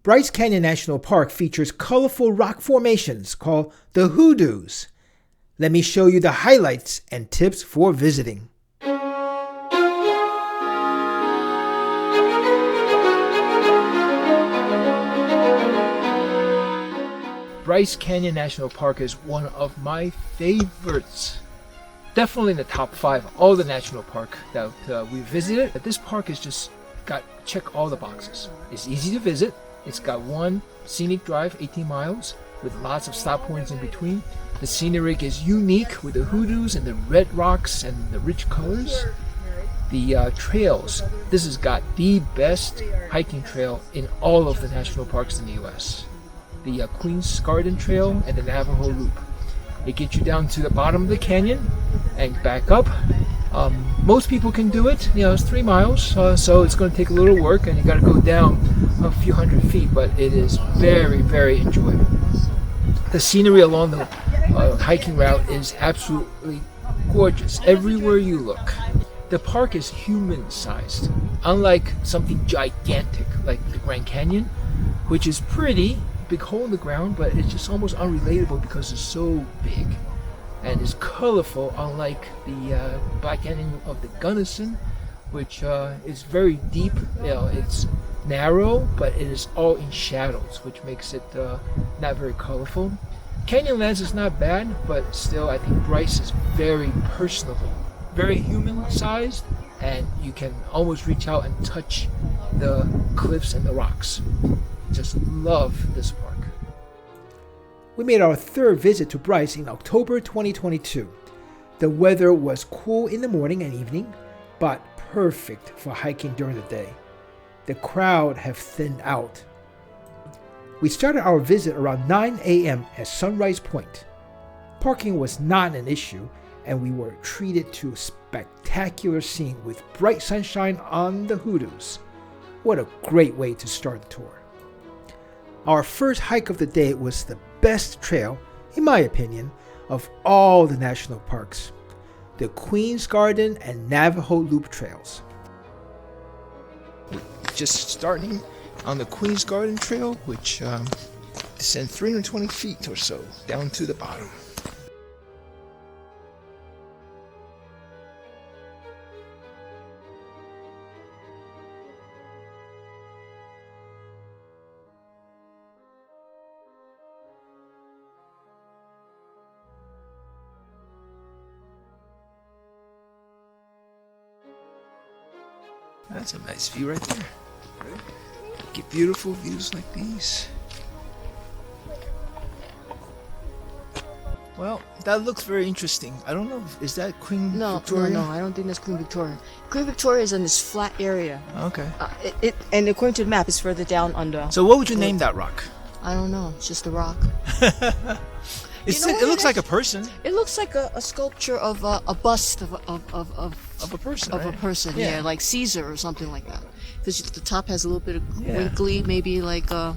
Bryce Canyon National Park features colorful rock formations called the hoodoos. Let me show you the highlights and tips for visiting. Bryce Canyon National Park is one of my favorites. Definitely in the top 5 of all the national park that we visited. But this park is just check all the boxes. It's easy to visit. It's got one scenic drive, 18 miles, with lots of stop points in between. The scenery is unique with the hoodoos and the red rocks and the rich colors. The trails, this has got the best hiking trail in all of the national parks in the US. The Queen's Garden Trail and the Navajo Loop. It gets you down to the bottom of the canyon and back up. Most people can do it. It's 3 miles, so it's going to take a little work, and you got to go down a few hundred feet, but it is very, very enjoyable. The scenery along the hiking route is absolutely gorgeous everywhere you look. The park is human-sized, unlike something gigantic like the Grand Canyon, which is pretty, big hole in the ground, but it's just almost unrelatable because it's so big. And it's colorful, unlike the Black Canyon of the Gunnison, which is very deep. It's narrow, but it is all in shadows, which makes it not very colorful. Canyonlands is not bad, but still, I think Bryce is very personable, very human-sized, and you can almost reach out and touch the cliffs and the rocks. Just love this park. We made our 3rd visit to Bryce in October 2022. The weather was cool in the morning and evening, but perfect for hiking during the day. The crowd have thinned out. We started our visit around 9 a.m. at Sunrise Point. Parking was not an issue, and we were treated to a spectacular scene with bright sunshine on the hoodoos. What a great way to start the tour. Our first hike of the day was the best trail, in my opinion, of all the national parks, the Queen's Garden and Navajo Loop trails. Just starting on the Queen's Garden Trail, which descends 320 feet or so down to the bottom. That's a nice view right there. Get beautiful views like these. Well, that looks very interesting. I don't know, is that Queen Victoria? No, I don't think that's Queen Victoria. Queen Victoria is in this flat area. Okay. And according to the map, it's further down under. So what would you name that rock? I don't know. It's just a rock. It looks like a person. It looks like a sculpture of a bust of a person. Of right? a person, yeah, like Caesar or something like that. Because the top has a little bit of winkly, maybe like the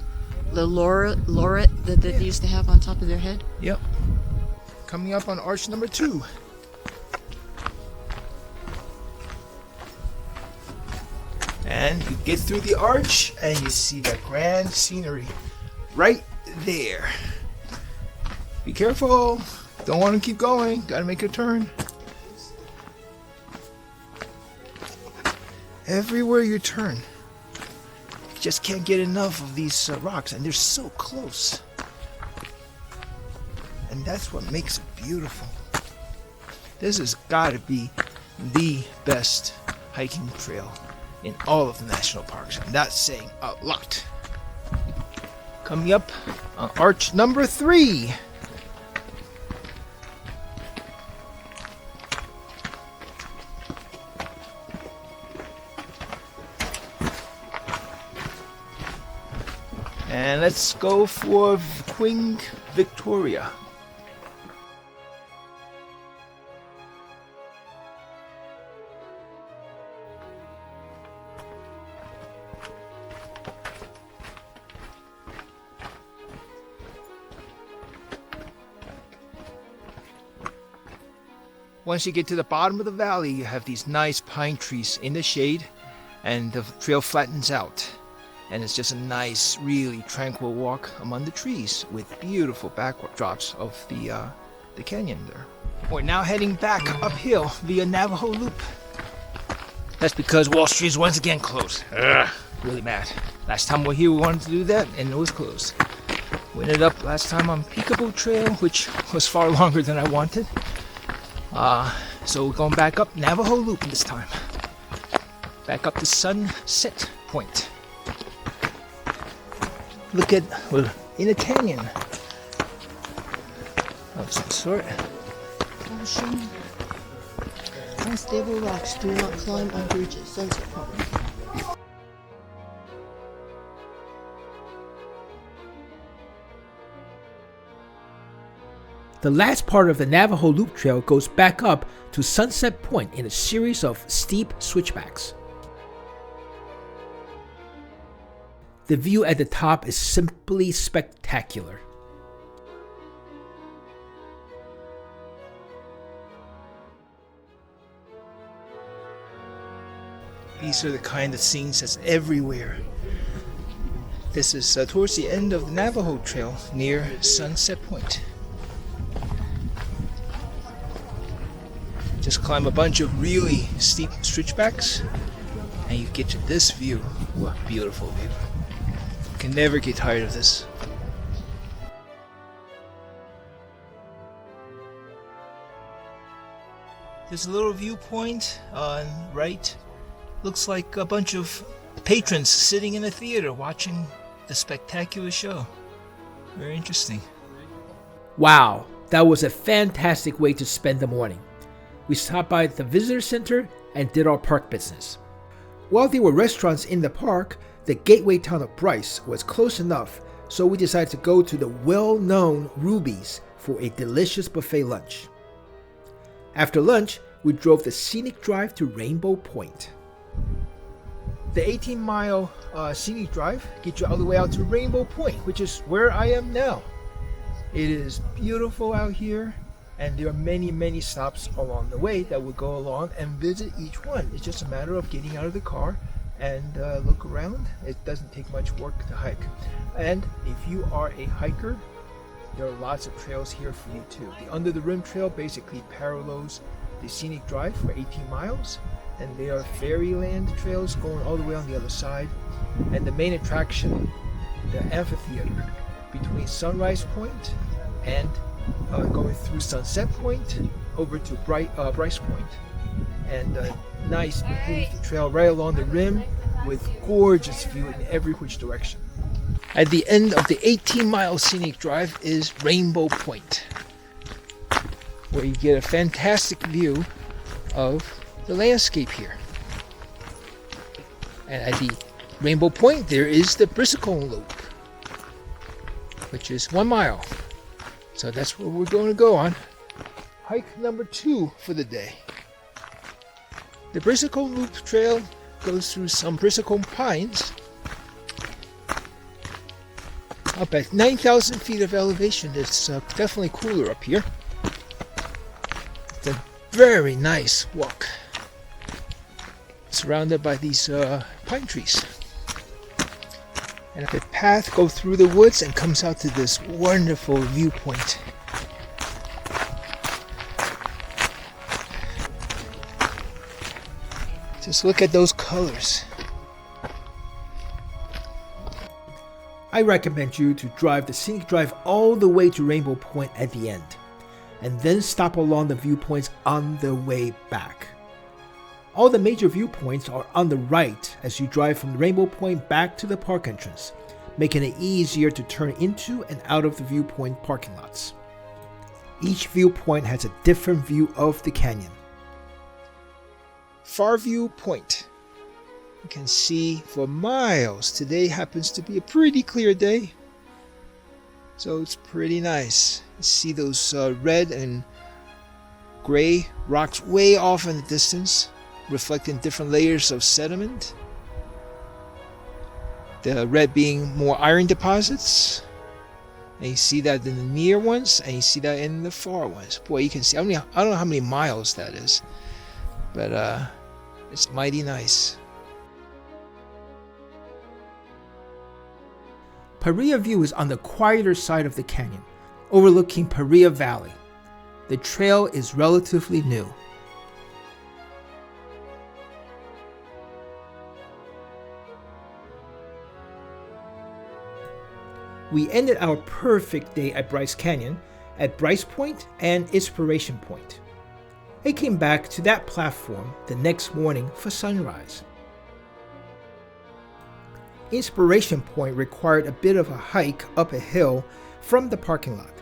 lauret that they used to have on top of their head. Yep. Coming up on arch number 2. And you get through the arch and you see that grand scenery right there. Be careful. Don't want to keep going. Gotta make a turn. Everywhere you turn, you just can't get enough of these rocks, and they're so close. And that's what makes it beautiful. This has got to be the best hiking trail in all of the national parks, and that's saying a lot. Coming up on arch number 3. And let's go for Queen Victoria. Once you get to the bottom of the valley, you have these nice pine trees in the shade, and the trail flattens out. And it's just a nice, really tranquil walk among the trees with beautiful backdrops of the canyon there. We're now heading back uphill via Navajo Loop. That's because Wall Street is once again closed. Ugh, really mad. Last time we were here, we wanted to do that, and it was closed. We ended up last time on Peekaboo Trail, which was far longer than I wanted. So we're going back up Navajo Loop this time. Back up to Sunset Point. Look at, we're in a canyon of some sort. Caution. Unstable rocks, do not climb on bridges. Sunset Point. The last part of the Navajo Loop Trail goes back up to Sunset Point in a series of steep switchbacks. The view at the top is simply spectacular. These are the kind of scenes that's everywhere. This is towards the end of the Navajo Trail near Sunset Point. Just climb a bunch of really steep switchbacks and you get to this view. What a beautiful view. Can never get tired of this. There's a little viewpoint on right. Looks like a bunch of patrons sitting in a theater watching the spectacular show. Very interesting. Wow, that was a fantastic way to spend the morning. We stopped by the visitor center and did our park business. While there were restaurants in the park, the gateway town of Bryce was close enough, so we decided to go to the well-known Ruby's for a delicious buffet lunch. After lunch, we drove the scenic drive to Rainbow Point. The 18-mile scenic drive gets you all the way out to Rainbow Point, which is where I am now. It is beautiful out here, and there are many stops along the way that will go along and visit each one. It's just a matter of getting out of the car and look around. It doesn't take much work to hike. And if you are a hiker, there are lots of trails here for you too. The Under the Rim Trail basically parallels the scenic drive for 18 miles. And there are fairyland trails going all the way on the other side. And the main attraction, the amphitheater between Sunrise Point and going through Sunset Point over to Bryce Point. And nice paved trail right along the rim with gorgeous view in every which direction. At the end of the 18-mile scenic drive is Rainbow Point, where you get a fantastic view of the landscape here. And at the Rainbow Point there is the Bristlecone Loop, which is 1 mile. So that's where we're going to go on. Hike number 2 for the day. The Bristlecone Loop trail goes through some bristlecone pines. Up at 9,000 feet of elevation, it's definitely cooler up here. It's a very nice walk, surrounded by these pine trees. And the path goes through the woods and comes out to this wonderful viewpoint. Just look at those colors. I recommend you to drive the scenic drive all the way to Rainbow Point at the end, and then stop along the viewpoints on the way back. All the major viewpoints are on the right as you drive from Rainbow Point back to the park entrance, making it easier to turn into and out of the viewpoint parking lots. Each viewpoint has a different view of the canyon. Farview Point. You can see for miles. Today happens to be a pretty clear day, so it's pretty nice. You see those red and gray rocks way off in the distance, reflecting different layers of sediment. The red being more iron deposits, and you see that in the near ones, and you see that in the far ones. Boy, you can see. I don't know how many miles that is, but it's mighty nice. Paria View is on the quieter side of the canyon, overlooking Paria Valley. The trail is relatively new. We ended our perfect day at Bryce Canyon at Bryce Point and Inspiration Point. I came back to that platform the next morning for sunrise. Inspiration Point required a bit of a hike up a hill from the parking lot,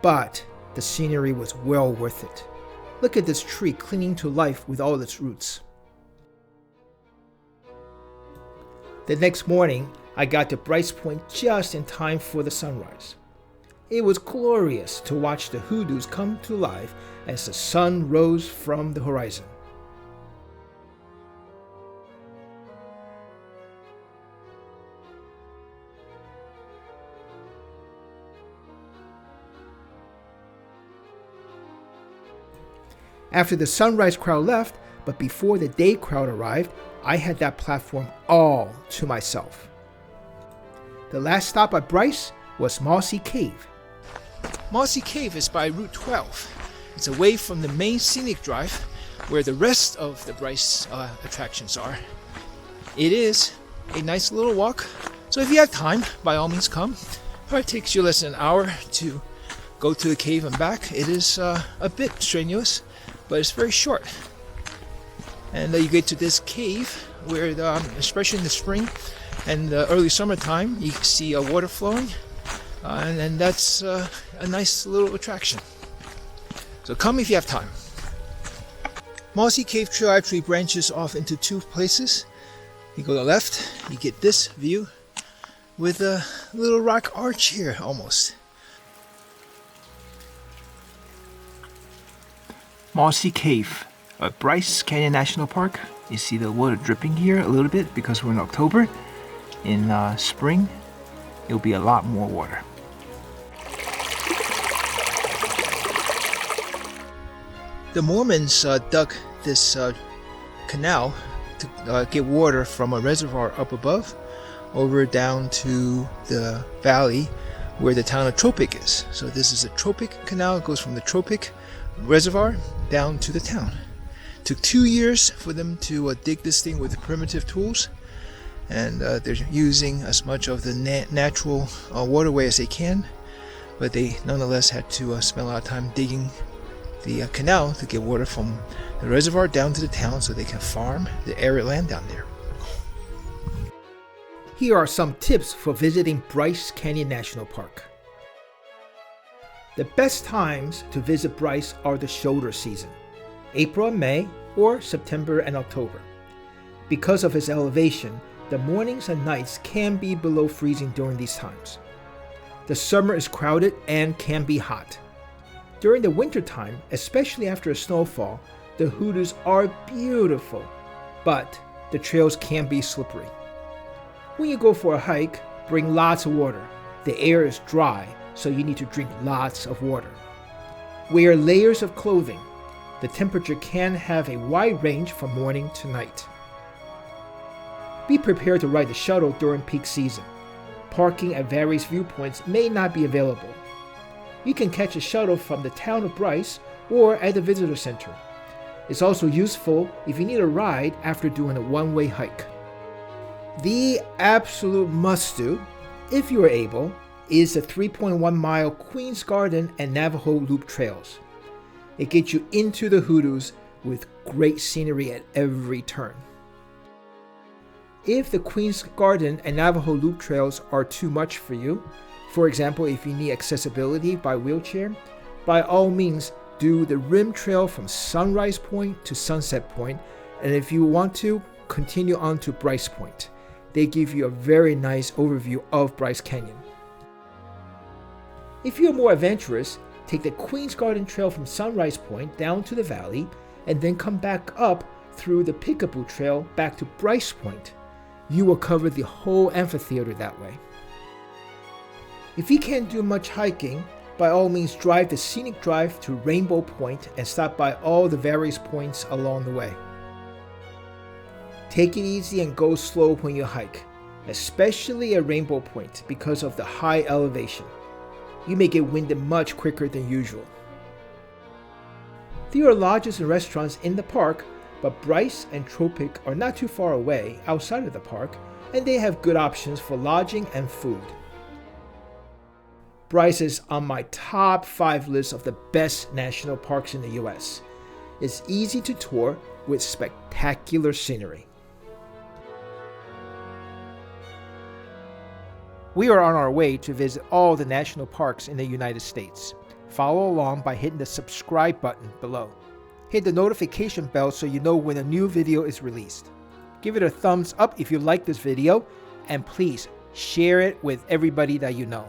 but the scenery was well worth it. Look at this tree clinging to life with all its roots. The next morning, I got to Bryce Point just in time for the sunrise. It was glorious to watch the hoodoos come to life as the sun rose from the horizon. After the sunrise crowd left, but before the day crowd arrived, I had that platform all to myself. The last stop at Bryce was Mossy Cave. Mossy Cave is by Route 12. It's away from the main scenic drive where the rest of the Bryce attractions are. It is a nice little walk, so if you have time, by all means come. Probably takes you less than an hour to go to the cave and back. It is a bit strenuous, but it's very short. And you get to this cave where, especially in the spring and the early summertime, you can see water flowing, and that's a nice little attraction. So come if you have time. Mossy Cave Trail actually branches off into two places. You go to the left, you get this view with a little rock arch here almost. Mossy Cave at Bryce Canyon National Park. You see the water dripping here a little bit because we're in October. In spring, it'll be a lot more water. The Mormons dug this canal to get water from a reservoir up above over down to the valley where the town of Tropic is. So this is a Tropic canal. It goes from the Tropic reservoir down to the town. Took 2 years for them to dig this thing with primitive tools, and they're using as much of the natural waterway as they can, but they nonetheless had to spend a lot of time digging the canal to get water from the reservoir down to the town so they can farm the arid land down there. Here are some tips for visiting Bryce Canyon National Park. The best times to visit Bryce are the shoulder season, April and May, or September and October. Because of its elevation, the mornings and nights can be below freezing during these times. The summer is crowded and can be hot. During the winter time, especially after a snowfall, the hoodoos are beautiful, but the trails can be slippery. When you go for a hike, bring lots of water. The air is dry, so you need to drink lots of water. Wear layers of clothing. The temperature can have a wide range from morning to night. Be prepared to ride the shuttle during peak season. Parking at various viewpoints may not be available. You can catch a shuttle from the town of Bryce or at the visitor center. It's also useful if you need a ride after doing a one-way hike. The absolute must-do, if you are able, is the 3.1-mile Queen's Garden and Navajo Loop trails. It gets you into the hoodoos with great scenery at every turn. If the Queen's Garden and Navajo Loop trails are too much for you, for example, if you need accessibility by wheelchair, by all means do the rim trail from Sunrise Point to Sunset Point, and if you want to, continue on to Bryce Point. They give you a very nice overview of Bryce Canyon. If you're more adventurous, take the Queen's Garden Trail from Sunrise Point down to the valley, and then come back up through the Peekaboo Trail back to Bryce Point. You will cover the whole amphitheater that way. If you can't do much hiking, by all means drive the Scenic Drive to Rainbow Point and stop by all the various points along the way. Take it easy and go slow when you hike. especially at Rainbow Point because of the high elevation. You may get winded much quicker than usual. There are lodges and restaurants in the park, but Bryce and Tropic are not too far away outside of the park, and they have good options for lodging and food. Bryce is on my top 5 list of the best national parks in the US. It's easy to tour with spectacular scenery. We are on our way to visit all the national parks in the United States. Follow along by hitting the subscribe button below. Hit the notification bell so you know when a new video is released. Give it a thumbs up if you like this video, and please share it with everybody that you know.